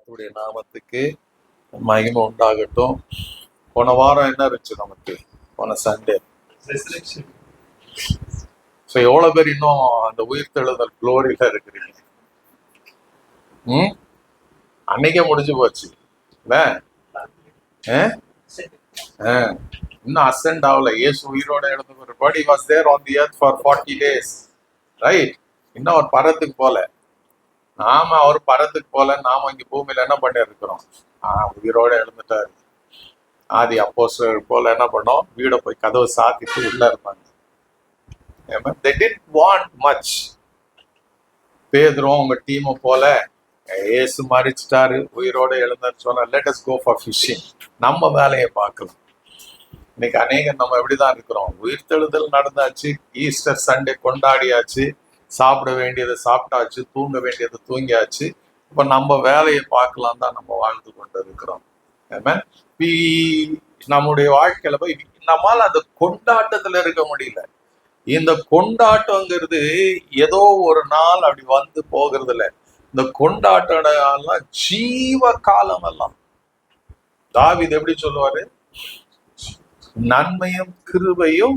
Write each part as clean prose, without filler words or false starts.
கர்த்தருடைய நாமத்துக்கு மகிமை உண்டாகட்டும். போன வாரம் என்ன இருந்துச்சு நமக்கு? போன சண்டே. ஸோ எவ்வளோ பேர் இன்னும் அந்த உயிர்த்தெழுதல் குளோரியில இருக்கிறீங்க? அன்னைக்கே முடிஞ்சு போச்சு இல்ல? இன்னும் அசென்ட் ஆகல. இயேசு உயிரோட எழுந்த ஒரு body was there on the earth for 40 days, right? இன்னும் அவர் பரத்துக்கு போல. நாம அவர் பரத்துக்கு போல, நாம இங்க பூமியில என்ன பண்ணி இருக்கிறோம்? உயிரோட எழுந்துட்டாரு. ஆதி அப்போஸ்தலர் போல என்ன பண்ணோம்? வீட போய் கதவை சாத்திட்டு உள்ள இருந்தாங்க. They didn't want much. பேதுரும் உங்க டீமை போல ஏசு மறிச்சிட்டாரு, உயிரோட எழுந்தாரு சொன்னா let us go for fishing. நம்ம வேலையை பார்க்கலாம். இன்னைக்கு அநேகம் நம்ம எப்படிதான் இருக்கிறோம்? உயிர்த்தெழுதல் நடந்தாச்சு, ஈஸ்டர் சண்டே கொண்டாடியாச்சு, சாப்பிட வேண்டியதை சாப்பிட்டாச்சு, தூங்க வேண்டியதை தூங்கியாச்சு. இப்ப நம்ம வேலையை பார்க்கலாம் தான் நம்ம வாழ்ந்து கொண்டு இருக்கிறோம். நம்முடைய வாழ்க்கையில போய் நம்மால அந்த கொண்டாட்டத்துல இருக்க முடியல. இந்த கொண்டாட்டங்கிறது ஏதோ ஒரு நாள் அப்படி வந்து போகிறது இல்லை. இந்த கொண்டாட்டம் ஜீவ காலம் எல்லாம். தாவீது எப்படி சொல்லுவாரு? நன்மையும் கிருபையும்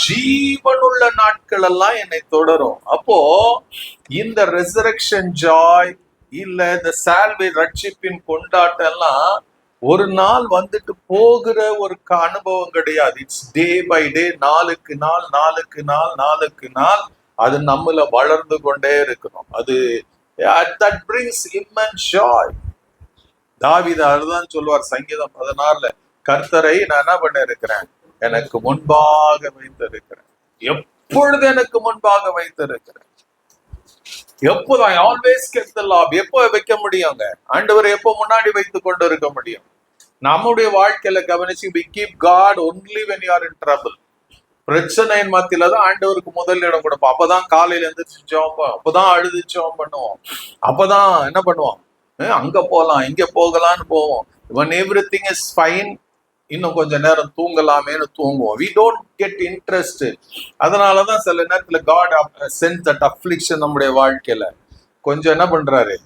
ஜீவனுள்ள நாட்கள் எல்லாம் என்னை தொடரும். அப்போ இந்த ரெசரக்ஷன் ஜாய் இல்ல இந்த சால்வே ரட்சிப்பின் கொண்டாட்டம் எல்லாம் ஒரு நாள் வந்துட்டு போகிற ஒரு அனுபவம் கிடையாது. இட்ஸ் டே பை டே, நாளுக்கு நாள் நாளுக்கு நாள் நாளுக்கு நாள் அது நம்மள வளர்ந்து கொண்டே இருக்கணும். அது that brings immense joy. தாவீது அதுதான் சொல்லுவார் சங்கீதம் 16 கர்த்தரை நான் என்ன பண்ண இருக்கிறேன்? எனக்கு முன்பாக வைத்திருக்கிறேன். எப்பொழுது எனக்கு முன்பாக வைத்திருக்கிறேன்? எப்போது? I always kept the law. எப்போ வைக்க முடியுங்க? ஆண்டவரை எப்போ முன்னாடி வைத்து கொண்டு இருக்க முடியும்? நம்முடைய வாழ்க்கையில கவனிச்சு we keep God only when you are in trouble. பிரச்சனையின் மத்தியில தான் ஆண்டவருக்கு முதல் இடம் கொடுப்போம். அப்பதான் காலையில எந்திரிச்சு ஜெபம், அப்பதான் அழுது ஜெபம் பண்ணுவோம், அப்பதான் என்ன பண்ணுவோம்? அங்க போலாம் இங்க போகலான்னு போவோம். when everything is fine, இன்னும் கொஞ்ச நேரம் தூங்கலாமேன்னு தூங்குவோம். we don't get interested. அதனாலதான் சில நேரத்துல God sends that affliction நம்முடைய வாழ்க்கையில. கொஞ்சம் என்ன பண்றாரு?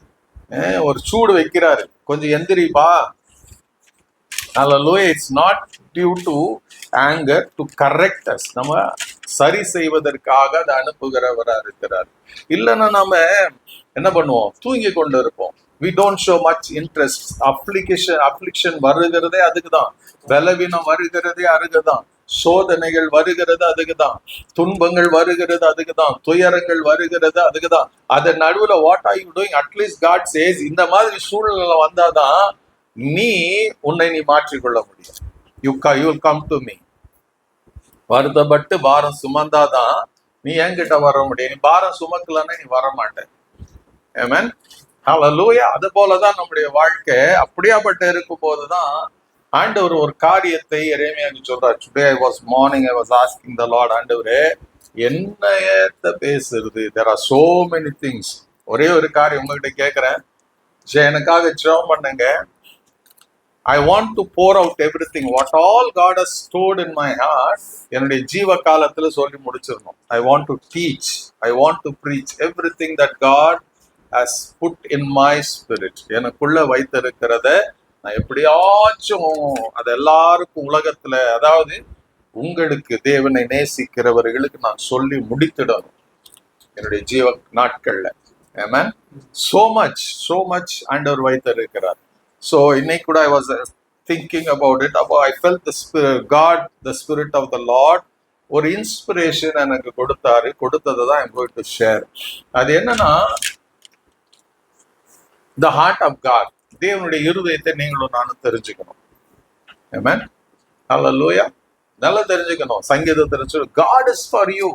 ஒரு சூடு வைக்கிறாரு, கொஞ்சம் எந்திரிப்பா. Hallelujah. It's not due to anger, to correct us. நம்ம சரி செய்வதற்காக அதை அனுப்புகிறவரா இருக்கிறார். இல்லைன்னா நாம என்ன பண்ணுவோம்? தூங்கி கொண்டு இருப்போம். We don't show much interest. affliction வருகிறதே அதுக்குதான். பலவீனம் வருகிறதே அதுக்குதான். சோதனைகள் வருகிறது அதுக்குதான். துன்பங்கள் வருகிறது அதுக்குதான். துயரங்கள் வருகிறது அதுக்குதான். அதன் நடுவுல what are you doing? At least God says, இந்த மாதிரி சூழ்நிலை வந்தாதான் நீ உன்னை மாற்றிக்கொள்ள முடியும். you will come to me. வருத்தப்பட்டு பாரம் சுமந்தாதான் நீ என்கிட்ட வர முடியும். நீ பாரம் சுமக்கலன்னா நீ வர மாட்டேன். ஆமென். ஹல்லேலூயா. அது போலதான் நம்முடைய வாழ்க்கை. அப்படியாப்பட்ட இருக்கும் போதுதான் ஆண்டவர் ஒரு காரியத்தை எரேமியாவுக்கு சொல்றார். Today I was asking the Lord, ஆண்டவரே என்ன பேசுறது? there are so many things. ஒரே ஒரு காரியம் உங்ககிட்ட கேட்கிறேன், எனக்காக ஜெபம் பண்ணுங்க. I want to pour out everything what all God has stored in my heart. என்னுடைய ஜீவ காலத்துல சொல்லி முடிச்சிடணும். I want to teach, I want to preach everything that God has put in my spirit. எனக்குள்ள வைத்திருக்கிறத நான் எப்படியாச்சும் அது எல்லாருக்கும் உலகத்துல, அதாவது உங்களுக்கு தேவனை நேசிக்கிறவர்களுக்கு நான் சொல்லி முடித்திடணும் என்னுடைய ஜீவ நாட்கள்ல. ஆமென். so much ஆண்டவர் வைத்திருக்கிறார். So இன்னைக்கு கூட I was thinking about it. I felt the spirit, God, the spirit of the Lord, ஒரு இன்ஸ்பிரேஷன் எனக்கு கொடுத்தாரு. கொடுத்ததை தான் I'm going to share. அது என்னன்னா, the heart of God. தேவனுடைய இருதயத்தை நீங்களும் நானும் தெரிஞ்சுக்கணும். ஆமென். ஹல்லேலூயா. நல்லா தெரிஞ்சுக்கணும். சங்கீதத்துல God is for you.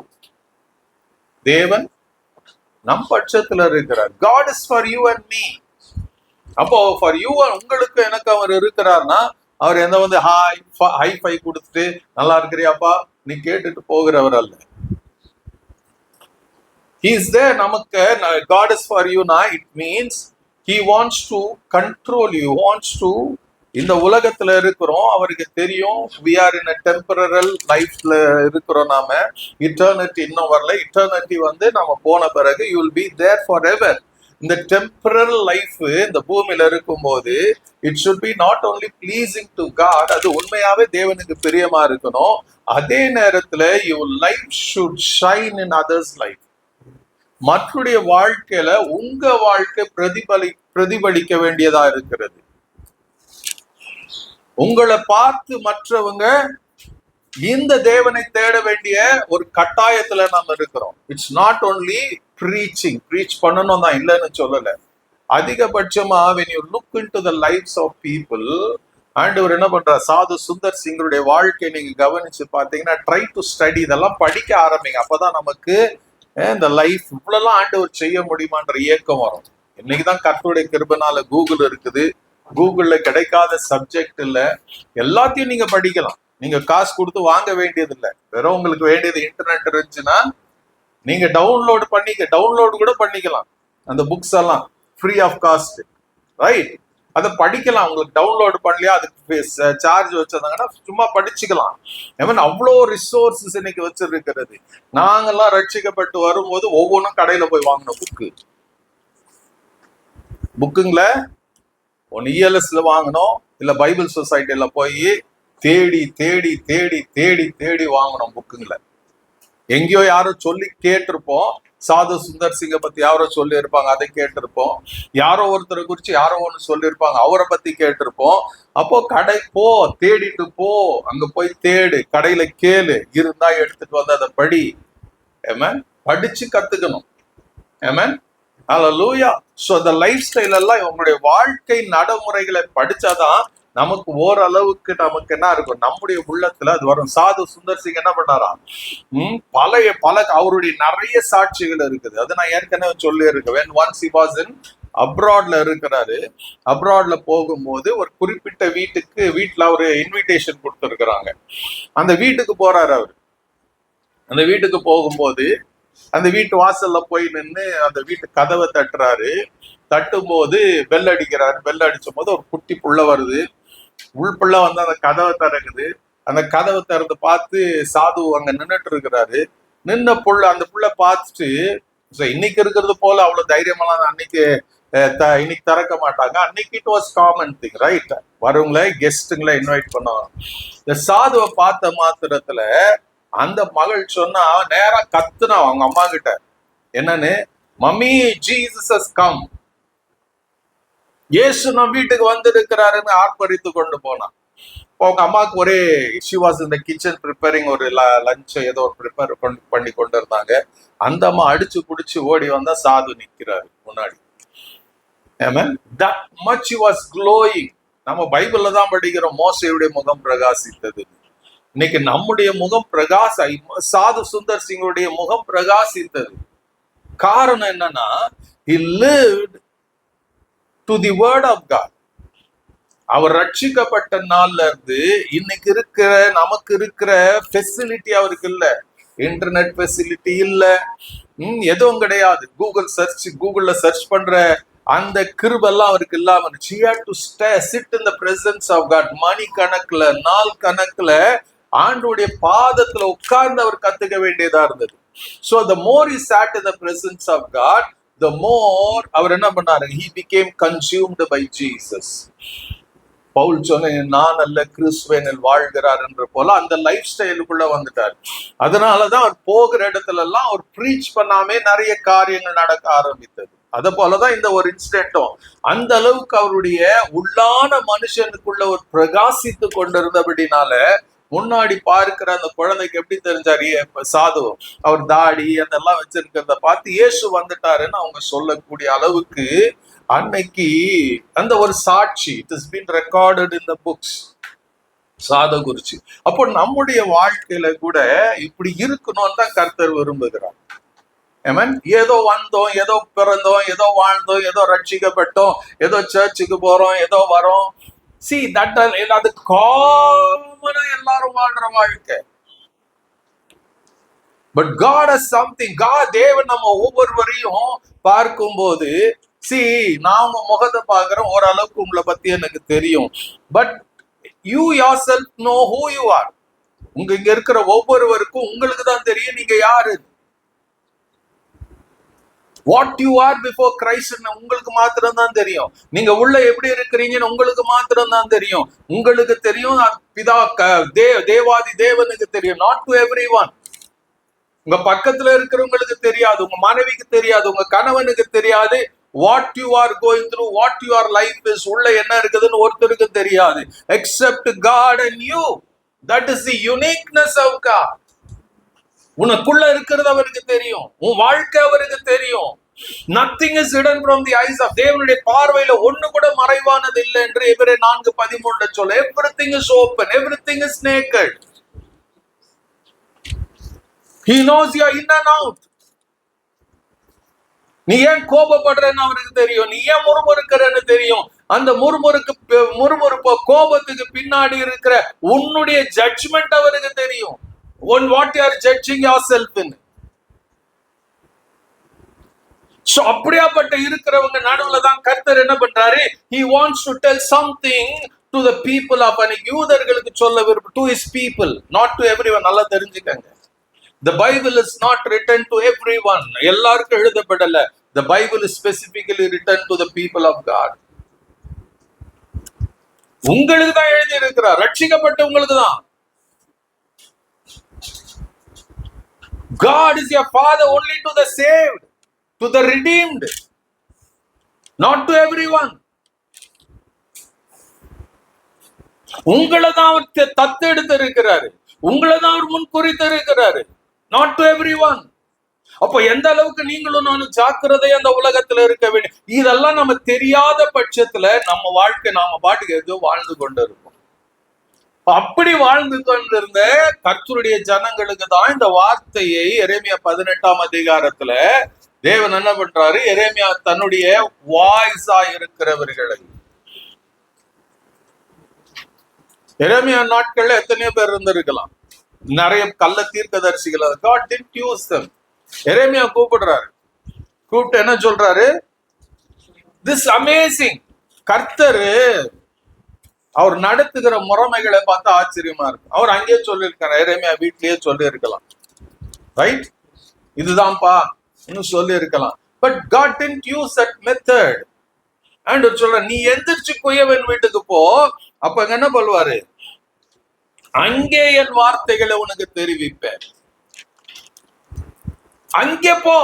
தேவன் நம் பட்சத்துல இருக்கிறார். God is for you and me. அப்போ ஃபார் யூ, உங்களுக்கு எனக்கு அவர் இருக்கிறார்னா அவர் எந்த வந்து ஹை ஃபை கொடுத்துட்டு நல்லா இருக்கிறியாப்பா நீ கேட்டுட்டு போகிறவர் அல்ல. He is there. நமக்கு God is for you na, it means he wants to control you, wants to. இந்த உலகத்துல இருக்கிறோம், அவருக்கு தெரியும் we are in a temporal lifeல இருக்கிறோம். நாம eternity இன்னும் வரல. eternity வந்து நம்ம போன பிறகு you will be there forever. இந்த டெம்பரல் லைஃப் இந்த பூமியில இருக்கும்போது it should be not only pleasing to God, அது உண்மையாவே தேவனுக்கு பிரியமா இருக்கணும். அதே நேரத்துல your life should shine in others life. மற்றவருடைய வாழ்க்கையில உங்க வாழ்க்கை பிரதிபலிக்க வேண்டியதா இருக்கிறது. உங்களை பார்த்து மற்றவங்க இந்த தேவனை தேட வேண்டிய ஒரு கட்டாயத்துல நாம இருக்கிறோம். இட்ஸ் நாட் ஓன்லி ப்ரீச் பண்ணணும் தான், இல்லைன்னு சொல்லல. அதிகபட்சமா when you look into the lives of people, ஆண்டவர் என்ன பண்ற, சாது சுந்தர் சிங்கருடைய வாழ்க்கை நீங்க கவனிச்சு பார்த்தீங்கன்னா ட்ரை டு ஸ்டடி, இதெல்லாம் படிக்க ஆரம்பிங்க. அப்பதான் நமக்கு இந்த லைஃப் இவ்வளவுலாம் ஆண்டவர் செய்ய முடியுமான்ற இயக்கம் வரும். இன்னைக்குதான் கர்த்தருடைய கிருபைனால கூகுள் இருக்குது. கூகுள்ல கிடைக்காத சப்ஜெக்ட் இல்ல, எல்லாத்தையும் நீங்க படிக்கலாம். நீங்க காசு கொடுத்து வாங்க வேண்டியது இல்லை. வெறும் உங்களுக்கு வேண்டியது இன்டர்நெட் இருந்துச்சுன்னா நீங்க டவுன்லோடு கூட பண்ணிக்கலாம். அந்த புக்ஸ் எல்லாம் ஃப்ரீ ஆஃப் காஸ்ட், ரைட்? அதை படிக்கலாம். உங்களுக்கு டவுன்லோடு பண்ணலையா, அதுக்கு சார்ஜ் வச்சிருந்தாங்கன்னா சும்மா படிச்சுக்கலாம். அவ்வளோ ரிசோர்சஸ் இன்னைக்கு வச்சிருக்கிறது. நாங்கெல்லாம் ரட்சிக்கப்பட்டு வரும்போது ஒவ்வொன்றும் கடையில போய் வாங்கின புக்குங்கள ஒன்னு இஎல்எஸ்ல வாங்கணும், இல்ல பைபிள் சொசைட்டில போய் தேடி தேடி தேடி தேடி தேடி வாங்கணும் புக்குங்களை. எங்கேயோ யாரோ சொல்லி கேட்டிருப்போம், சாது சுந்தர் சிங்கை பத்தி யாரோ சொல்லி இருப்பாங்க, அதை கேட்டிருப்போம். யாரோ ஒருத்தரை குறிச்சு யாரோ ஒன்று சொல்லியிருப்பாங்க, அவரை பத்தி கேட்டிருப்போம். அப்போ கடை போ, தேடிட்டு போ, அங்க போய் தேடு, கடையில கேளு, இருந்தா எடுத்துட்டு வந்து அதை படி. ஆமென். படிச்சு கத்துக்கணும். ஆமென். ஹல்லேலூயா. சோ அந்த லைஃப் ஸ்டைல் எல்லாம் உங்களுடைய வாழ்க்கை நடைமுறைகளை படிச்சாதான் நமக்கு ஓரளவுக்கு நமக்கு என்ன இருக்கும், நம்முடைய உள்ளத்துல அது வரும். சாது சுந்தர் சிங் என்ன பண்ணாராம், பல அவருடைய நிறைய சாட்சிகள் இருக்குது. அது நான் ஏற்கனவே சொல்லி இருக்கேன். ஒன்ஸ் ஹி வாஸ் இன் அப்ராட்ல இருக்கிறாரு. அப்ராட்ல போகும்போது ஒரு குறிப்பிட்ட வீட்டுல ஒரு இன்விடேஷன் கொடுத்துருக்குறாங்க. அந்த வீட்டுக்கு போறாரு அவர். அந்த வீட்டுக்கு போகும்போது அந்த வீட்டு வாசல்ல போய் நின்று அந்த வீட்டு கதவை தட்டும் போது பெல் அடிக்கிறாரு. பெல் அடிச்சும் போது ஒரு குட்டி புள்ள வருது. உள்புள்ள வந்து அந்த கதவை திறக்குது. அந்த கதவை திறந்து பார்த்து சாது அங்க நின்றுட்டு இருக்கிறாரு. அந்த புள்ள பார்த்துட்டு, இன்னைக்கு இருக்கிறது போல அவ்வளவு தைரியமெல்லாம் அன்னைக்கு இன்னைக்கு திறக்க மாட்டாங்க. அன்னைக்கு it was common thing, right? வரவங்கள கெஸ்ட்டுங்களை இன்வைட் பண்ணுவாங்க. இந்த சாதுவை பார்த்த மாத்திரத்துல அந்த மகள் சொன்னா, நேரா கத்துனா அவங்க அம்மா கிட்ட, என்னன்னு, மம்மி ஜீசஸ் ஹஸ் கம், இயேசு நம்ம வீட்டுக்கு வந்து இருக்கிறாருன்னு ஆர்ப்பரித்து கொண்டு போனான். அவங்க அம்மாவுக்கு ஒரே ஷி வாஸ் இந்த கிச்சன் ப்ரிப்பேரிங், ஒரு லஞ்ச் ஏதோ ஒரு ப்ரிப்பேர் பண்ணி கொண்டு இருந்தாங்க. அந்த அம்மா அடிச்சு புடிச்சு ஓடி வந்தா சாது நிக்கிறாரு முன்னாடி. That much he was glowing. நம்ம பைபிள்ல தான் படிக்கிறோம், மோசேயுடைய முகம் பிரகாசித்தது. இன்னைக்கு நம்முடைய முகம் சாது சுந்தர் சிங்குடைய முகம் பிரகாசித்தது. காரணம் என்னன்னா, he lived to the word of God. அவர் ரட்சிக்கப்பட்ட நாள்ல இருந்து இன்னைக்கு நமக்கு இருக்கிற ஃபெசிலிட்டி அவருக்கு இல்ல. இன்டர்நெட் ஃபெசிலிட்டி இல்ல, எதுவும் கிடையாது. கூகுள்ல சர்ச் பண்ற அந்த கிருபெல்லாம் அவருக்கு இல்லாம இருந்துச்சு. He had to sit in the presence of God. மணி கணக்குல, நாள் கணக்குல ஆண்டோடைய பாதத்துல உட்கார்ந்து அவர் கத்துக்க வேண்டியதா இருந்தது. So the more he sat in the presence of God, the more அவர் என்ன பண்ணாரு, he became consumed by Jesus. Pavul சொன்ன, நான் அல்ல கிறிஸ்துவினில் வாழ்கிறார் என்ற போல அந்த லைஃப் ஸ்டைலுக்குள்ள வந்துட்டார். அதனாலதான் அவர் போகிற இடத்துல எல்லாம் அவர் ப்ரீச் பண்ணாமே நிறைய காரியங்கள் நடக்க ஆரம்பித்தது. அத போலதான் இந்த ஒரு இன்சிடென்ட்டும் அந்த அளவுக்கு அவருடைய உள்ளான மனுஷனுக்குள்ள ஒரு பிரகாசித்து கொண்டிருந்தபடினால, முன்னாடி பார்க்கிற அந்த குழந்தைக்கு எப்படி தெரிஞ்சாரு சாது, அவர் தாடி அதெல்லாம் வச்சிருக்கிறத பார்த்து இயேசு வந்துட்டாருன்னு அவங்க சொல்லக்கூடிய அளவுக்கு அன்னைக்கு அந்த ஒரு சாட்சி, it is been recorded in the books சாத குறிச்சு. அப்போ நம்முடைய வாழ்க்கையில கூட இப்படி இருக்கணும்னு தான் கர்த்தர் விரும்புகிறார். ஏதோ வந்தோம், ஏதோ பிறந்தோம், ஏதோ வாழ்ந்தோம், ஏதோ ரட்சிக்கப்பட்டோம், ஏதோ சர்ச்சுக்கு போறோம், ஏதோ வரோம். See, அது காமனா எல்லாரும் வாழ்ற வாழ்க்கை. But God has something. தேவன் நம்ம ஒவ்வொருவரையும் பார்க்கும்போது, நான் உங்க முகத்தை பார்க்கிறேன், ஓரளவுக்கு உங்களை பத்தி எனக்கு தெரியும். But you yourself know who you are. இங்க இருக்கிற ஒவ்வொருவருக்கும் உங்களுக்கு தான் தெரியும் நீங்க யாரு. What you or before Christ உங்களுக்கு மாத்திரம் தான் தெரியும். நீங்க உள்ள எப்படி இருக்கிறீங்கன்னு உங்களுக்கு மாத்திரம் தான் தெரியும். உங்களுக்கு தெரியும், பிதா தேவாதி தேவனுக்கு தெரியும். Not to every one. உங்க பக்கத்துல இருக்கிறவங்களுக்கு தெரியாது, உங்க மனைவிக்கு தெரியாது, உங்க கணவனுக்கு தெரியாது. What you are going through, what your life is, உள்ள என்ன இருக்குதுன்னு ஒருத்தருக்கு தெரியாது. Except God and you. That is the uniqueness of God. உனக்குள்ள இருக்கிறது அவருக்கு தெரியும், உன் வாழ்க்கை அவருக்கு தெரியும். Nothing is hidden from the eyes of. தேவனுடைய பார்வையில ஒண்ணு கூட மறைவானது இல்லை என்று எபிரேயர் 4:13 சொல்ல. everything is open, everything is naked. He knows your in and out. நீ ஏன் கோபப்படுறன்னு அவருக்கு தெரியும், நீ ஏன் முறுமுறுக்கிறன்னு தெரியும். அந்த முறுமுறுப்பு கோபத்துக்கு பின்னாடி இருக்கிற உன்னுடைய ஜட்ஜ்மெண்ட் அவருக்கு தெரியும். On what you are judging yourself in. So அப்படியாப்பட்ட இருக்கிறவங்க நடுவுல தான் கர்த்தர் என்ன பண்றாரு? He wants to tell something to the people of யூதர்களுக்கு சொல்ல விரும்பும், to his people, not to everyone. நல்லா தெரிஞ்சுக்கங்க. The Bible is not written to everyone. எல்லாருக்கும் எழுதப்படல. The Bible is specifically written to the people of God. உங்களுக்கு தான் எழுதி இருக்கிறார், ரட்சிக்கப்பட்ட உங்களுக்கு தான். God is your father only to the saved, to the redeemed, not to everyone. உங்களை தான் அவர் தத்தெடுத்து இருக்கிறாரு, உங்களை தான் அவர் முன்குறித்து இருக்கிறாரு, not to everyone. அப்போ எந்த அளவுக்கு நீங்களும் நானும் ஜாக்கிரதை அந்த உலகத்துல இருக்க வேண்டும். இதெல்லாம் நம்ம தெரியாத பட்சத்துல நம்ம வாழ்க்கை நாம பாட்டுக்கு ஏதோ வாழ்ந்து கொண்டு இருக்கோம். அப்படி வாழ்ந்து கொண்டிருந்த கர்த்தருடைய ஜனங்களுக்கு தான் இந்த வார்த்தையை எரேமியா 18ஆம் அதிகாரத்துல தேவன் என்ன பண்றாரு? எரேமியா தன்னுடைய வாய்ஸா இருக்கிறவர்களை, எரேமியா நாட்கள்ல எத்தனையோ பேர் இருந்திருக்கலாம், நிறைய கள்ள தீர்க்கதரிசிகள். God didn't use them. எரேமியா கூப்பிடுறாரு, கூப்பிட்டு என்ன சொல்றாரு? This amazing. கர்த்தரு அவர் நடத்துகிற முறைமைகளை பார்த்து ஆச்சரியமா இருக்கு. அவர் அங்கேயே சொல்லியிருக்காரு, எரேமியா வீட்லயே சொல்லி இருக்கலாம், ரைட்? இதுதான்ப்பா இன்னும் சொல்லி இருக்கலாம். But God didn't use that method. and சொல்ற, நீ எந்திரிச்சு குயவன் வீட்டுக்கு போ. அப்ப என்ன சொல்வாரு? அங்கே என் வார்த்தைகளை உனக்கு தெரிவிப்பேன், அங்கே போ.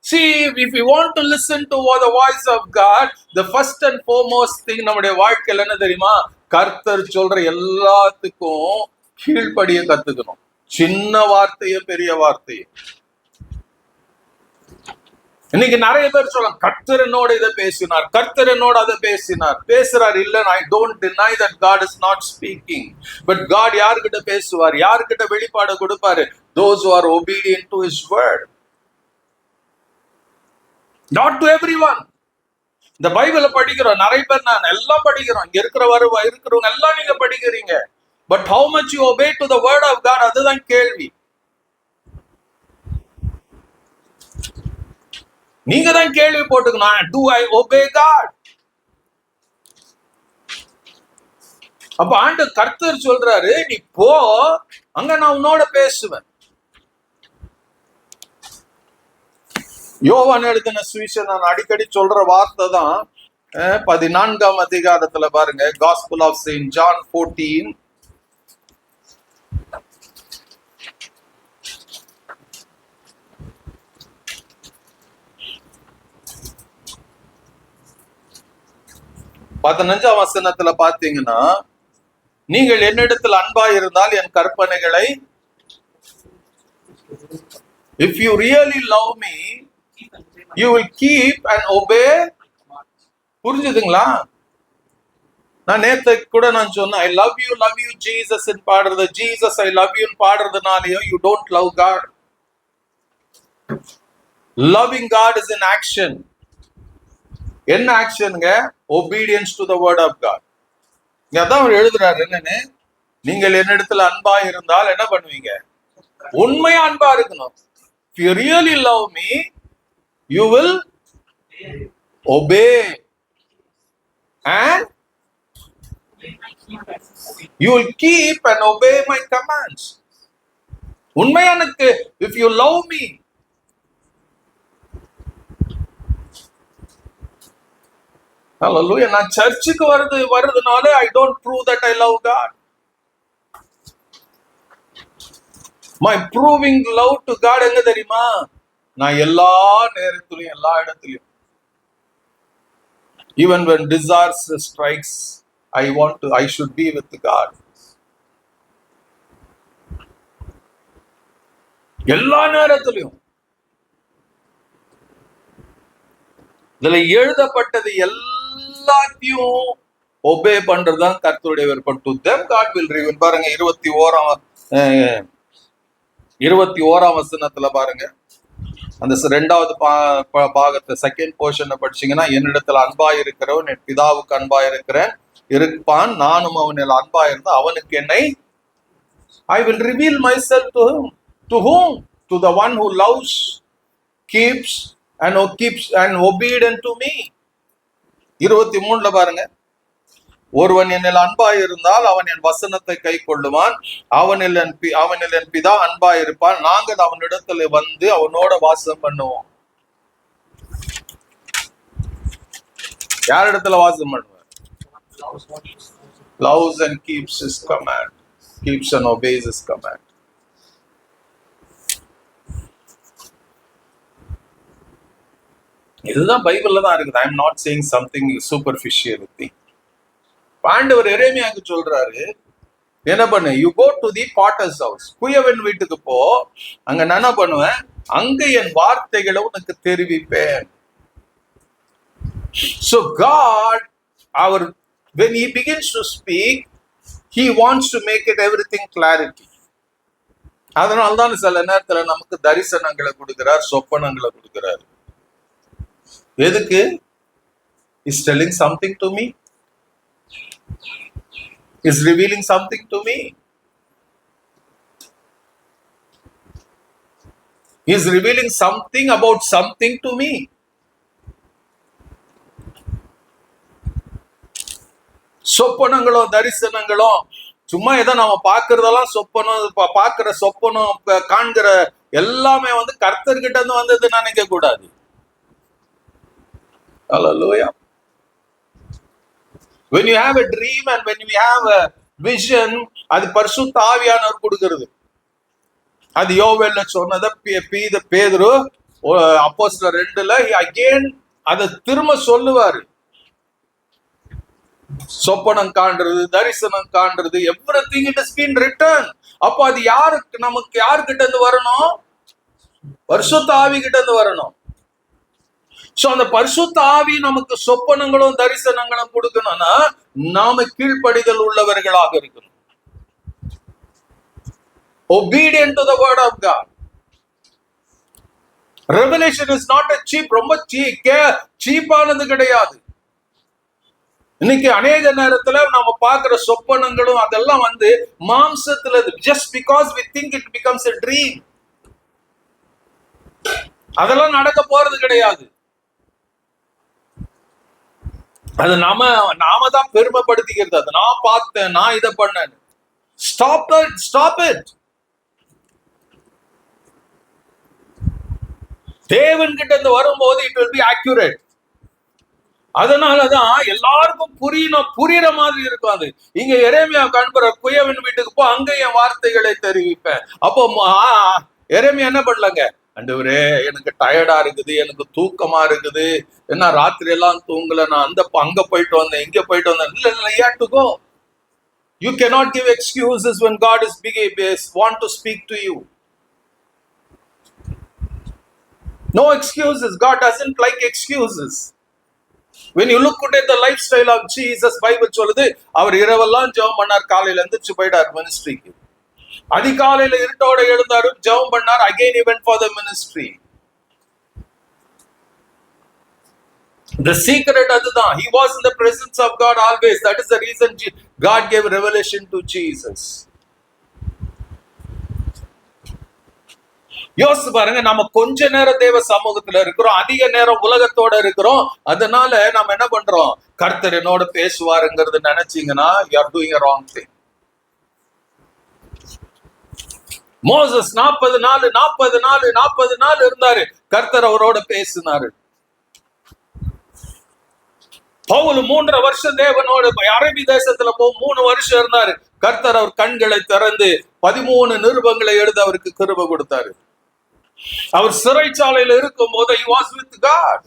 See, if we want to listen to the voice of God, the first and foremost thing நம்முடைய வாழ்க்கையில என்ன தெரியுமா? கர்த்தர் சொல்ற எல்லாத்துக்கும் கீழ்ப்படிய கத்துக்கணும். சின்ன வார்த்தையும் பெரிய வார்த்தையும். இன்னைக்கு நிறைய பேர் சொல்லலாம், கர்த்தர் என்னோட இதை பேசினார், கர்த்தர் என்னோட அதை பேசினார். பேசுறார் இல்ல, I don't deny that God is not speaking. But God யார்கிட்ட பேசுவார், யார்கிட்ட வெளிப்பாடு கொடுப்பாரு? Those who are obedient to his word. Not to everyone. இந்த பைபிளை படிக்கிறோம் நிறைய பேர், நான் எல்லாம் படிக்கிறோம், இங்க இருக்கிறவங்க எல்லாம் நீங்க படிக்கிறீங்க. But how much you obey to the word of God, அதுதான் கேள்வி. நீங்க தான் கேள்வி போட்டுக்கணும், do I obey God? அப்ப ஆண்டு கர்த்தர் சொல்றாரு, நீ போ, அங்க நான் உன்னோட பேசுவேன். யோவான் எழுதின சுவிசேஷம் நான் அடிக்கடி சொல்ற வார்த்தை தான். 14ஆம் அதிகாரத்துல பாருங்க, Gospel of Saint John 14. வசனத்துல பாத்தீங்கன்னா, நீங்கள் என்னிடத்தில் அன்பா இருந்தால் என் கற்பனைகளை, if you really love me, you will keep and obey. புரிஞ்சுதுங்களா? நான் நேத்து கூட நான் சொன்னேன், I love you Jesus ன்னு பாடுறது, Jesus I love you ன்னு பாடுறதுனாலயும் you don't love God. Loving God is an action. என்ன ஆக்ஷனுங்க? Obedience to the word of God. அதான் அவர் எழுதுறாரு, என்னன்னு, நீங்கள் என்னிடத்துல அன்பா இருந்தால் என்ன பண்ணுவீங்க? உண்மையா அன்பா இருக்கணும். If you really love me, you will obey and you will keep and obey my commands. உண்மையானுக்கு, if you love me, Hallelujah. நான் சர்ச்சுக்கு வருதுனால I don't prove that I love God. My proving love to God எங்க தெரியுமா? நான் எல்லா நேரத்திலும் எல்லா இடத்திலும், even when disaster strikes, I should be with God. எல்லா நேரத்திலும் இதுல எழுதப்பட்டது எல்லாத்தையும் ஒபே பண்றதுதான் கர்த்தருடைய விருப்பம். To them God will reveal. பாருங்க 21ஆம் வசனத்துல பாருங்க, அந்த ரெண்டாவது பாகத்தை செகண்ட் போர்ஷனை படிச்சீங்கன்னா, என்னிடத்துல அன்பா இருக்கிறவன் என் பிதாவுக்கு அன்பா இருப்பான், நானும் அவனில் அன்பா இருந்தா அவனுக்கு என்னை I will reveal myself to him. To whom? To the one who loves, keeps and obedient to me. 23ல பாருங்க, ஒருவன் என்னில் அன்பாய் இருந்தால் அவன் என் வசனத்தை கை கொள்ளுவான், அவனில் என் பிதா அன்பாய் இருப்பான், நாங்கள் அவனிடத்துல வந்து அவனோட வாசம் பண்ணுவோம். யார் இடத்துல வாசம் பண்ணுவார்? Loves and keeps his command. Keeps and obeys his command. இதுதான் பைபிள்ல தான் இருக்குது. I am not saying something superficial thing. ஆண்டவர் எரேமியாவுக்கு சொல்றாரு, என்ன பண்ணு, you go to the potter's house, குயவன் வீட்டுக்கு போ, அங்க நான் என்ன பண்ணுவேன், அங்க என் வார்த்தைகளை உனக்கு தெரிவிப்பேன். So God, when he begins to speak, he wants to make it everything clarity. அதனால்தான் சில நேரத்துல நமக்கு தரிசனங்களை கொடுக்கிறார், சொப்பனங்களை கொடுக்கிறார். எதுக்கு? He's telling something to me. He's revealing something to me. He's revealing something about something to me. சொப்பனங்களோ தரிசனங்களோ சும்மா ஏதோ நம்ம பாக்குறதெல்லாம் பார்க்கிற சொப்பனம் காண்கிற எல்லாமே கர்த்தர்கிட்ட இருந்து வந்தது நினைக்க கூடாது. Hallelujah. When you have a dream and when you have a vision, அது பரிசுத்த ஆவியானவர் கொடுக்கிறது. அது யோவேல்ல சொன்னத பேதுரு அப்போஸ்தலர் 2ல again அதை திரும்ப சொல்லுவாரு. சொப்பனம் காண்றது, தரிசனம் காண்றது, everything it has been written. அப்போ அது நமக்கு யாருக்கிட்ட இருந்து வரணும்? பரிசுத்த ஆவி கிட்ட இருந்து வரணும். சோ அந்த பரிசுத்த ஆவி நமக்கு சொப்பனங்களும் தரிசனங்களும் கொடுக்கணும்னா நாம கீழ்ப்படிதல் உள்ளவர்களாக இருக்கணும். Obedient to the word of God. Revelation is not a cheap, ரொம்ப சீப்பானது கிடையாது. இன்னைக்கு அநேக நேரத்துல நாம பாக்குற சொப்பனங்களும் அதெல்லாம் மாம்சத்துல, just because we think it becomes a dream. அதெல்லாம் நடக்க போறது கிடையாது. அது நாம தான் பெருமைப்படுத்திக்கிறது. அது நான் பார்த்தேன், நான் இதை பண்ணேன். Stop it. தேவன் கிட்ட இருந்து வரும்போது it will be accurate. அதனாலதான் எல்லாருக்கும் புரியுற மாதிரி இருக்கும். அது இங்க எரேமியா காண்பற குயவன் வீட்டுக்கு போ, அங்க என் வார்த்தைகளை தெரிவிப்பேன். அப்போ எரேமியா என்ன பண்ணலங்க, ஆண்டவரே எனக்கு டயர்டா இருக்குது, எனக்கு தூக்கமா இருக்குது, என்ன ராத்திரி எல்லாம் தூங்கல, நான் அங்க போயிட்டு வந்தேன், இங்க போயிட்டு வந்தேன். இல்ல, you have to go. You cannot give excuses when God want to speak to you. No excuses. God doesn't like excuses. When you look at the lifestyle of Jesus, Bible சொல்லுது, அவர் இரவெல்லாம் ஜெபம் பண்ணார், காலையில எந்திரிச்சு போயிட்டார் மினிஸ்ட்ரிக்கு. அதிகாலையில இருட்டோட எழுந்தாரு, ஜெபம் பண்ணார், again he went for the ministry. The secret அதுதான். He was in the presence of God always. That is the reason God gave revelation to Jesus. யோசிச்சு பாருங்க, நம்ம கொஞ்ச நேரம் தேவ சமூகத்துல இருக்கிறோம், அதிக நேரம் உலகத்தோட இருக்கிறோம். அதனால நம்ம என்ன பண்றோம், கர்த்தர் என்னோட பேசுவாருங்கிறது நினைச்சீங்கன்னா you are doing a wrong thing. Moses 40 நாள் இருந்தாரு, கர்த்தர் அவரோட பேசினாரு. பவுல் 3.5 வருஷம் தேவனோடு அரபி தேசத்துல 3 வருஷம் இருந்தாரு. கர்த்தர் அவர் கண்களை திறந்து 13 நிருபங்களை எழுத அவருக்கு கிருபை கொடுத்தாரு. அவர் சிறைச்சாலையில இருக்கும் போது he was with God.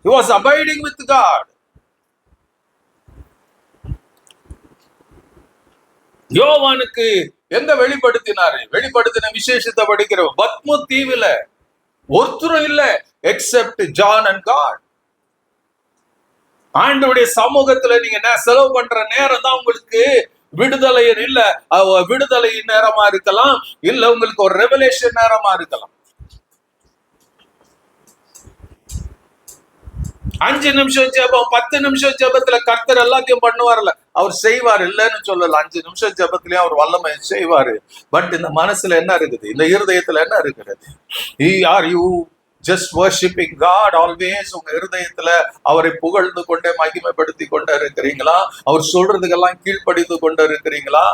He was abiding with God. யோவானுக்கு எங்க வெளிப்படுத்தினாரு? வெளிப்படுத்தின விசேஷத்தை படிக்கிற பத்மு தீவுல ஒருத்தரும் இல்ல எக்ஸெப்ட் ஜான் அண்ட் காட். ஆண்டவருடைய சமூகத்துல நீங்க செலவு பண்ற நேரம் தான் உங்களுக்கு விடுதலை இல்ல, விடுதலை நேரமா இருக்கலாம், இல்ல உங்களுக்கு ஒரு ரெவலேஷன் நேரமா இருக்கலாம். 5 நிமிஷம் ஜெபம், 10 நிமிஷம் ஜெபத்துல கர்த்தர் எல்லாத்தையும் பண்ணுவார்ல, அவர் செய்வார், இல்லன்னு சொல்லல. 5 நிமிஷம் ஜெபத்திலயும் அவர் வல்லமை செய்வாரு. பட் இந்த மனசுல என்ன இருக்குது? இந்த இருதயத்துல என்ன இருக்கிறது? Are you just worshipping God always? உங்க இருதயத்துல அவரை புகழ்ந்து கொண்டே மகிமைப்படுத்தி கொண்டே இருக்கிறீங்களா? அவர் சொல்றதுக்கெல்லாம் கீழ்ப்படிந்து கொண்டு இருக்கிறீங்களா?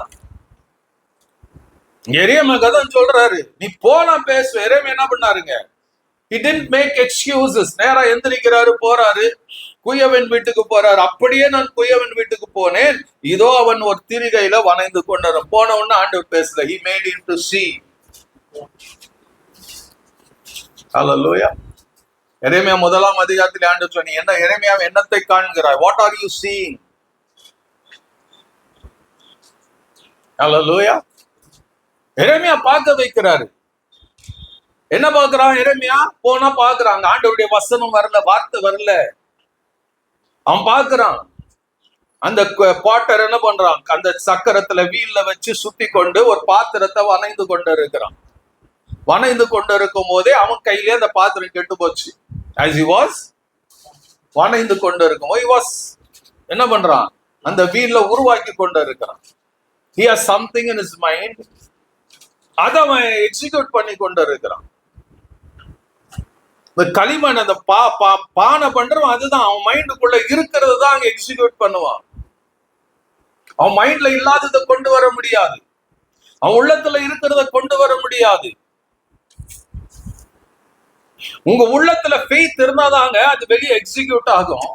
எரேமியா கதான் சொல்றாரு, நீ போலாம் பேசு. எரேமியா என்ன பண்ணாருங்க? He didn't make excuses. நேரா எந்திரிக்கிறாரு, போறாரு, குயவன் வீட்டுக்கு போறாரு. அப்படியே நான் குயவன் வீட்டுக்கு போனேன், இதோ அவன் ஒரு திரிகையில வணைந்து கொண்டாரு. போன உடனே ஆண்டவர் பேசல. He made him to see. Hallelujah. எரேமியா 1ஆம் அதிகாரத்தில் ஆண்டவர் சொன்னீங்க, என்ன எரேமியா என்னத்தை காண்கிறாய்? What are you seeing? Hallelujah. எரேமியா பார்க்க வைக்கிறாரு. என்ன பாக்குறான் எரேமியா? போனா பாக்குறாங்க, ஆண்டவருடைய வசனம் வரல, வார்த்தை வரல. அவன் பாக்குறான் அந்த பாட்டர் என்ன பண்றான், அந்த சக்கரத்துல வீல்ல வச்சு சுத்தி கொண்டு ஒரு பாத்திரத்தை வணைந்து கொண்டு இருக்கிறான். வணைந்து கொண்டு இருக்கும் போதே அவன் கையிலே அந்த பாத்திரம் கெட்டு போச்சு. as he was வணைந்து கொண்டு இருக்கும் he was என்ன பண்றான், அந்த வீல்ல உருவாக்கி கொண்டு இருக்கிறான். he has something in his mind, அதை அவன் எக்ஸிக்யூட் பண்ணி கொண்டு இருக்கிறான். இந்த களிமண் அந்த பானை பண்றவன் அதுதான், அவன் மைண்டுக்குள்ள இருக்கிறது தான் அங்க எக்ஸிக்யூட் பண்ணுவான். அவன் மைண்ட்ல இல்லாததை கொண்டு வர முடியாது, அவன் உள்ளத்துல இருக்கிறத கொண்டு வர முடியாது. உங்க உள்ளத்துல ஃபெய்த் இருந்தாதாங்க அது வெளியே எக்ஸிக்யூட் ஆகும்.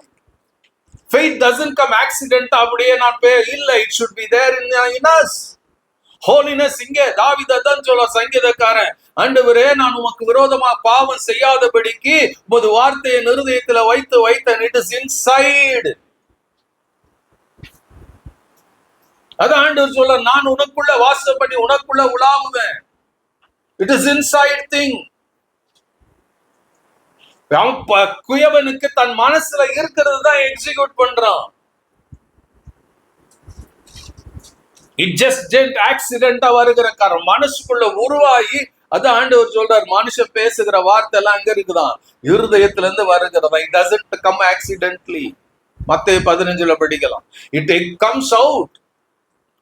Faith doesn't come accident. அப்படியே நான் இல்ல, it should be there in us. Holiness இங்கே தாவீது தான் சொல்ல சங்கீதக்காரன், ஆண்டவரே நான் உமக்கு விரோதமா பாவம் செய்யாதபடிக்கு உமது வார்த்தையை இருதயத்துல வைத்து வைத்தேன். It is inside. அதான் ஆண்டவர் சொல்ல, நான் உனக்குள்ள வாசம் பண்ணி உனக்குள்ள உலாவுவேன். It is inside thing. குயவனுக்கு தன் மனசுல இருக்கிறது தான் எக்ஸிக்யூட் பண்றான். இட் ஜஸ்ட் டென்ட் ஆக்சிடென்டா வருகிற காரணம் மனசுக்குள்ள உருவாகி, அது ஆண்டவர் சொல்றார், மனுஷன் பேசுகிற வார்த்தை எல்லாம் அங்க இருக்குதான், இருதயத்துல இருந்து வருகிறதா. It doesn't come accidentally. மத்தேயு 15 படிக்கலாம். It comes out.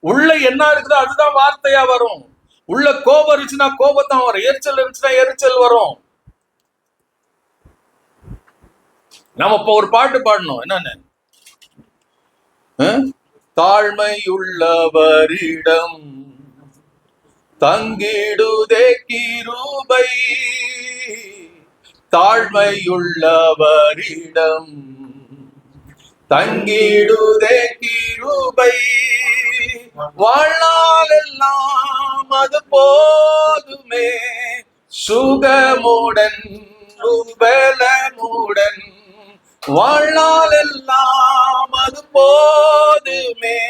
உள்ள என்ன இருக்குதோ அதுதான் வார்த்தையா வரும். உள்ள கோபம் இருந்துச்சுன்னா கோபத்தான் வரும், எரிச்சல் இருந்துச்சுன்னா எரிச்சல் வரும். நம்ம இப்ப ஒரு பாட்டு பாடணும், என்னன்னு, தாழ்மையுள்ளவரிடம் தங்கிடுதே கிருபை, தாழ்மையுள்ளவரிடம் தங்கிடுதே கிருபை, வாழ்நாள் எல்லாம் அது போதுமே, சுகமுடன் பலமுடன், வாழ்நாள் எல்லாம் அது போதுமே,